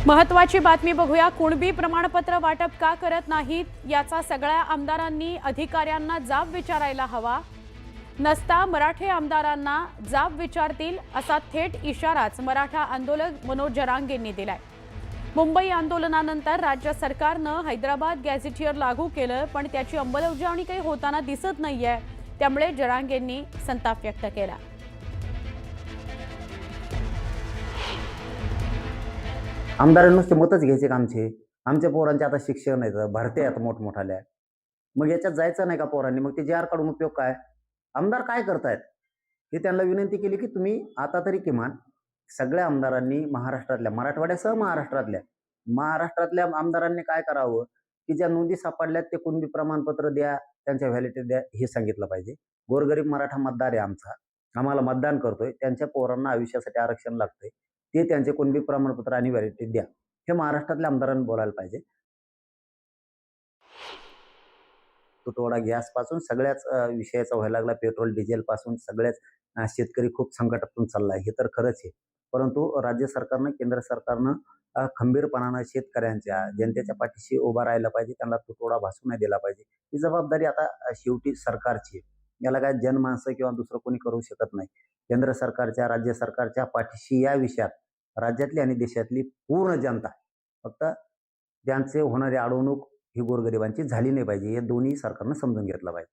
महत्त्वाची बातमी बघूया। कुणबी प्रमाणपत्र वाटप का करत नाहीत याचा सगळ्या आमदारांनी अधिकाऱ्यांना जाब विचारायला हवा। नसता मराठे आमदारांना जाब विचारतील असा थेट इशाराच मराठा आंदोलक मनोज जरांगेंनी दिलाय। मुंबई आंदोलनानंतर राज्य सरकारनं हैदराबाद गॅझेटियर लागू केलं, पण त्याची अंमलबजावणी काही होताना दिसत नाहीये। त्यामुळे जरांगेंनी संताप व्यक्त केला। आमदारांना नुसते मतच घ्यायचे का आमच्या पोरांचे आता शिक्षण आहेत, भरत्या आहेत मोठमोठाल्या, मग याच्यात जायचं नाही का पोरांनी? मग ते JR काढून उपयोग काय? आमदार काय करतायत हे त्यांना विनंती केली की तुम्ही आता तरी किमान सगळ्या आमदारांनी महाराष्ट्रातल्या, मराठवाड्यासह महाराष्ट्रातल्या आमदारांनी काय करावं की ज्या नोंदी सापडल्यात ते कुणबी प्रमाणपत्र द्या, त्यांच्या व्हॅलिडिटी द्या, हे सांगितलं पाहिजे। गोरगरीब मराठा मतदार आहे आमचा, आम्हाला मतदान करतोय, त्यांच्या पोरांना आयुष्यासाठी आरक्षण लागतंय, ते त्यांचे कुणबी प्रमाणपत्र आणि व्हॅलिडिटी द्या, हे महाराष्ट्रातल्या आमदारांनी बोलायला पाहिजे। तुटवडा गॅस पासून सगळ्याच विषयाचा व्हायला लागला, पेट्रोल डिझेल पासून सगळ्याच शेतकरी खूप संकटातून चाललाय, हे तर खरंच आहे। परंतु राज्य सरकारनं, केंद्र सरकारनं खंबीरपणानं शेतकऱ्यांच्या, जनतेच्या पाठीशी उभा राहायला पाहिजे, त्यांना तुटवडा भासू नाही दिला पाहिजे। ही जबाबदारी आता शेवटी सरकारची आहे, याला काय जनमानसं किंवा दुसरं कोणी करू शकत नाही। केंद्र सरकारच्या, राज्य सरकारच्या पाठीशी या विषयात राज्यातली आणि देशातली पूर्ण जनता, फक्त त्यांचे होणारी अडवणूक ही गोरगरिबांची झाली नाही पाहिजे, हे दोन्ही सरकारनं समजून घेतलं पाहिजे।